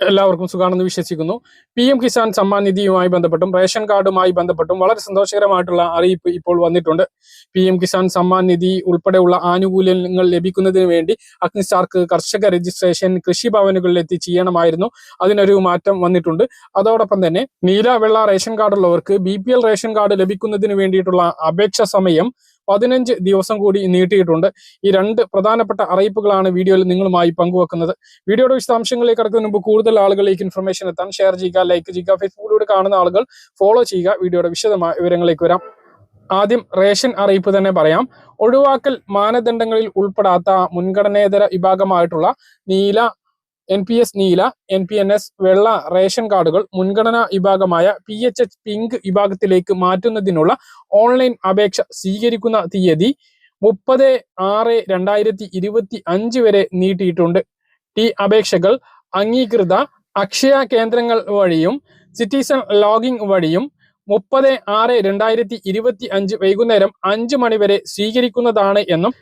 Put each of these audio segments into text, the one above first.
എല്ലാവർക്കും സുഖാണെന്ന് വിശ്വസിക്കുന്നു. PM കിസാൻ സമ്മാൻ നിധിയുമായി ബന്ധപ്പെട്ടും റേഷൻ കാർഡുമായി ബന്ധപ്പെട്ടും വളരെ സന്തോഷകരമായിട്ടുള്ള അറിയിപ്പ് ഇപ്പോൾ വന്നിട്ടുണ്ട്. PM കിസാൻ സമ്മാൻ നിധി ഉൾപ്പെടെയുള്ള ആനുകൂല്യങ്ങൾ ലഭിക്കുന്നതിന് വേണ്ടി അഗ്നിസ്റ്റാർക്ക് കർഷക രജിസ്ട്രേഷൻ കൃഷിഭവനുകളിലെത്തി ചെയ്യണമായിരുന്നു. അതിനൊരു മാറ്റം വന്നിട്ടുണ്ട്. അതോടൊപ്പം തന്നെ നീല വെള്ള റേഷൻ കാർഡുള്ളവർക്ക് BPL റേഷൻ കാർഡ് ലഭിക്കുന്നതിന് വേണ്ടിയിട്ടുള്ള അപേക്ഷ സമയം 15 ദിവസം കൂടി നീട്ടിയിട്ടുണ്ട്. ഈ രണ്ട് പ്രധാനപ്പെട്ട അറിയിപ്പുകളാണ് വീഡിയോയിൽ നിങ്ങളുമായി പങ്കുവെക്കുന്നത്. വീഡിയോയുടെ വിശദാംശങ്ങളിലേക്ക് കടക്കുന്നതിന് മുമ്പ് കൂടുതൽ ആളുകളിലേക്ക് ഇൻഫർമേഷൻ എത്താൻ ഷെയർ ചെയ്യുക, ലൈക്ക് ചെയ്യുക, ഫേസ്ബുക്കിലൂടെ കാണുന്ന ആളുകൾ ഫോളോ ചെയ്യുക. വീഡിയോയുടെ വിശദമായ വിവരങ്ങളിലേക്ക് വരാം. ആദ്യം റേഷൻ അറിയിപ്പ് തന്നെ പറയാം. ഒഴിവാക്കൽ മാനദണ്ഡങ്ങളിൽ ഉൾപ്പെടാത്ത മുൻഗണനേതര വിഭാഗമായിട്ടുള്ള നീല, NPS നീല, NPNS വെള്ള റേഷൻ കാർഡുകൾ മുൻഗണനാ വിഭാഗമായ PHH പിങ്ക് വിഭാഗത്തിലേക്ക് മാറ്റുന്നതിനുള്ള ഓൺലൈൻ അപേക്ഷ സ്വീകരിക്കുന്ന തീയതി 30/6/2025 വരെ നീട്ടിയിട്ടുണ്ട്. ഈ അപേക്ഷകൾ അംഗീകൃത അക്ഷയ കേന്ദ്രങ്ങൾ വഴിയും സിറ്റിസൺ ലോഗിൻ വഴിയും 30/6/2025 വൈകുന്നേരം 5 മണി വരെ സ്വീകരിക്കുന്നതാണ് എന്നും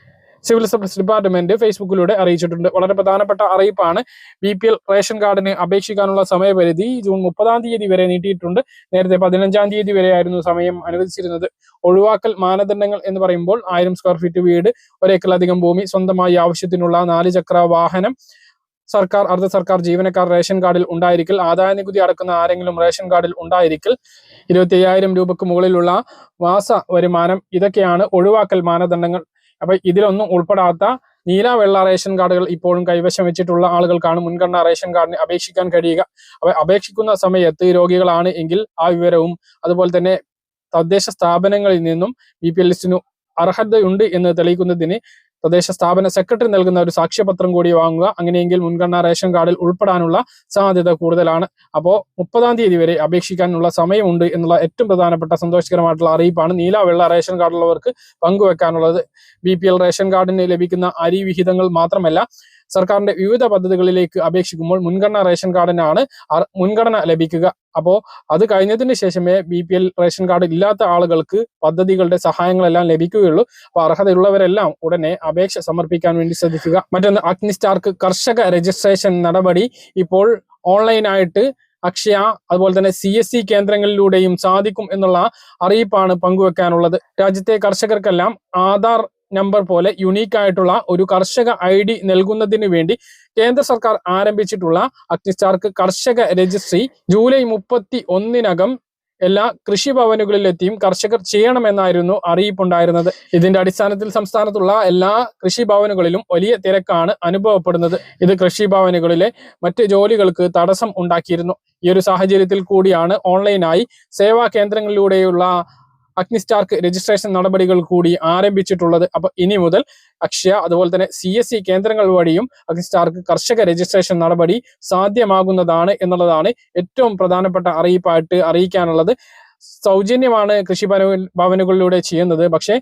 സിവിൽ സപ്ലൈസ് ഡിപ്പാർട്ട്മെന്റ് ഫേസ്ബുക്കിലൂടെ അറിയിച്ചിട്ടുണ്ട്. വളരെ പ്രധാനപ്പെട്ട അറിയിപ്പാണ്. BPL റേഷൻ കാർഡിന് അപേക്ഷിക്കാനുള്ള സമയപരിധി ജൂൺ 30-ാം തീയതി വരെ നീട്ടിയിട്ടുണ്ട്. നേരത്തെ 15-ാം തീയതി വരെയായിരുന്നു സമയം അനുവദിച്ചിരുന്നത്. ഒഴിവാക്കൽ മാനദണ്ഡങ്ങൾ എന്ന് പറയുമ്പോൾ 1000 സ്ക്വയർ ഫീറ്റ് വീട്, 1 ഏക്കറിലധികം ഭൂമി, സ്വന്തമായി ആവശ്യത്തിനുള്ള 4 ചക്ര വാഹനം, സർക്കാർ അർദ്ധ സർക്കാർ ജീവനക്കാർ റേഷൻ കാർഡിൽ ഉണ്ടായിരിക്കൽ, ആദായ നികുതി അടക്കുന്ന ആരെങ്കിലും റേഷൻ കാർഡിൽ ഉണ്ടായിരിക്കൽ, 25,000 രൂപയ്ക്ക് മുകളിലുള്ള മാസ വരുമാനം, ഇതൊക്കെയാണ് ഒഴിവാക്കൽ മാനദണ്ഡങ്ങൾ. അപ്പൊ ഇതിലൊന്നും ഉൾപ്പെടാത്ത നീല വെള്ള റേഷൻ കാർഡുകൾ ഇപ്പോഴും കൈവശം വെച്ചിട്ടുള്ള ആളുകൾക്കാണ് മുൻഗണന റേഷൻ കാർഡിന് അപേക്ഷിക്കാൻ കഴിയുക. അപ്പൊ അപേക്ഷിക്കുന്ന സമയത്ത് രോഗികളാണ് എങ്കിൽ ആ വിവരവും അതുപോലെ തന്നെ തദ്ദേശ സ്ഥാപനങ്ങളിൽ നിന്നും BPL ലിസ്റ്റിനു അർഹതയുണ്ട് എന്ന് തെളിയിക്കുന്നതിന് തദ്ദേശ സ്ഥാപന സെക്രട്ടറി നൽകുന്ന ഒരു സാക്ഷ്യപത്രം കൂടി വാങ്ങുക. അങ്ങനെയെങ്കിൽ മുൻഗണനാ റേഷൻ കാർഡിൽ ഉൾപ്പെടാനുള്ള സാധ്യത കൂടുതലാണ്. അപ്പോൾ 30-ാം തീയതി വരെ അപേക്ഷിക്കാനുള്ള സമയമുണ്ട് എന്നുള്ള ഏറ്റവും പ്രധാനപ്പെട്ട സന്തോഷകരമായിട്ടുള്ള അറിയിപ്പാണ് നീല വെള്ള റേഷൻ കാർഡുള്ളവർക്ക് പങ്കുവെക്കാനുള്ളത്. BPL റേഷൻ കാർഡിന് ലഭിക്കുന്ന അരി വിഹിതങ്ങൾ മാത്രമല്ല, സർക്കാരിന്റെ വിവിധ പദ്ധതികളിലേക്ക് അപേക്ഷിക്കുമ്പോൾ മുൻഗണനാ റേഷൻ കാർഡിനാണ് മുൻഗണന ലഭിക്കുക. അപ്പോൾ അത് കഴിഞ്ഞതിന് ശേഷമേ BPL റേഷൻ കാർഡ് ഇല്ലാത്ത ആളുകൾക്ക് പദ്ധതികളുടെ സഹായങ്ങളെല്ലാം ലഭിക്കുകയുള്ളൂ. അപ്പോൾ അർഹതയുള്ളവരെല്ലാം ഉടനെ അപേക്ഷ സമർപ്പിക്കാൻ വേണ്ടി ശ്രദ്ധിക്കുക. മറ്റൊന്ന്, അഗ്നിസ്റ്റാർക്ക് കർഷക രജിസ്ട്രേഷൻ നടപടി ഇപ്പോൾ ഓൺലൈനായിട്ട് അക്ഷയ അതുപോലെ തന്നെ CSC കേന്ദ്രങ്ങളിലൂടെയും സാധിക്കും എന്നുള്ള അറിയിപ്പാണ് പങ്കുവെക്കാനുള്ളത്. രാജ്യത്തെ കർഷകർക്കെല്ലാം ആധാർ നമ്പർ പോലെ യുണീക്ക് ആയിട്ടുള്ള ഒരു കർഷക ID നൽകുന്നതിന് വേണ്ടി കേന്ദ്ര സർക്കാർ ആരംഭിച്ചിട്ടുള്ള അഗ്നിസ്റ്റാർക്ക് കർഷക രജിസ്ട്രി ജൂലൈ 31-നകം എല്ലാ കൃഷിഭവനുകളിലെത്തിയും കർഷകർ ചെയ്യണമെന്നായിരുന്നു അറിയിപ്പുണ്ടായിരുന്നത്. ഇതിന്റെ അടിസ്ഥാനത്തിൽ സംസ്ഥാനത്തുള്ള എല്ലാ കൃഷിഭവനുകളിലും വലിയ തിരക്കാണ് അനുഭവപ്പെടുന്നത്. ഇത് കൃഷിഭവനുകളിലെ മറ്റ് ജോലികൾക്ക് തടസ്സം ഉണ്ടാക്കിയിരുന്നു. ഈ ഒരു സാഹചര്യത്തിൽ കൂടിയാണ് ഓൺലൈനായി സേവാ കേന്ദ്രങ്ങളിലൂടെയുള്ള അഗ്നിസ്റ്റാർക്ക് രജിസ്ട്രേഷൻ നടപടികൾ കൂടി ആരംഭിച്ചിട്ടുള്ളത്. അപ്പൊ ഇനി മുതൽ അക്ഷയ അതുപോലെ തന്നെ CSC കേന്ദ്രങ്ങൾ വഴിയും അഗ്നിസ്റ്റാർക്ക് കർഷക രജിസ്ട്രേഷൻ നടപടി സാധ്യമാകുന്നതാണ് എന്നുള്ളതാണ് ഏറ്റവും പ്രധാനപ്പെട്ട അറിയിപ്പായിട്ട് അറിയിക്കാനുള്ളത്. സൗജന്യമാണ് കൃഷിഭവനുകളിലൂടെ ചെയ്യുന്നത്. പക്ഷേ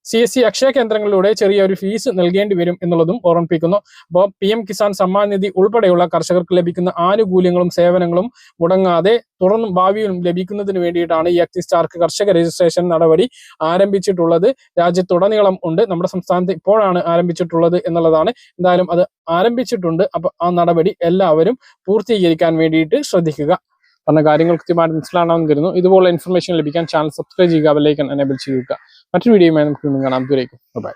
CSC അക്ഷയ കേന്ദ്രങ്ങളിലൂടെ ചെറിയൊരു ഫീസ് നൽകേണ്ടി വരും എന്നുള്ളതും ഓർമ്മിപ്പിക്കുന്നു. അപ്പോൾ PM കിസാൻ സമ്മാൻ നിധി ഉൾപ്പെടെയുള്ള കർഷകർക്ക് ലഭിക്കുന്ന ആനുകൂല്യങ്ങളും സേവനങ്ങളും മുടങ്ങാതെ തുടർന്നും ഭാവിയിലും ലഭിക്കുന്നതിന് വേണ്ടിയിട്ടാണ് ഈ അഗ്നിസ്റ്റാർക്ക് കർഷക രജിസ്ട്രേഷൻ നടപടി ആരംഭിച്ചിട്ടുള്ളത്. രാജ്യത്തുടനീളം ഉണ്ട്. നമ്മുടെ സംസ്ഥാനത്ത് ഇപ്പോഴാണ് ആരംഭിച്ചിട്ടുള്ളത് എന്നുള്ളതാണ്. എന്തായാലും അത് ആരംഭിച്ചിട്ടുണ്ട്. അപ്പൊ ആ നടപടി എല്ലാവരും പൂർത്തീകരിക്കാൻ വേണ്ടിയിട്ട് ശ്രദ്ധിക്കുക. പറഞ്ഞ കാര്യങ്ങൾ കൃത്യമായിട്ട് മനസ്സിലാണെന്ന് കരുതുന്നു. ഇതുപോലെ ഇൻഫർമേഷൻ ലഭിക്കാൻ ചാനൽ സബ്സ്ക്രൈബ് ചെയ്യുക, ബെൽ ഐക്കൺ എനേബിൾ ചെയ്യുക. മറ്റൊരു വീഡിയോയുമായി നമുക്ക് കാണാം. ദൂരേക്കും ബൈ.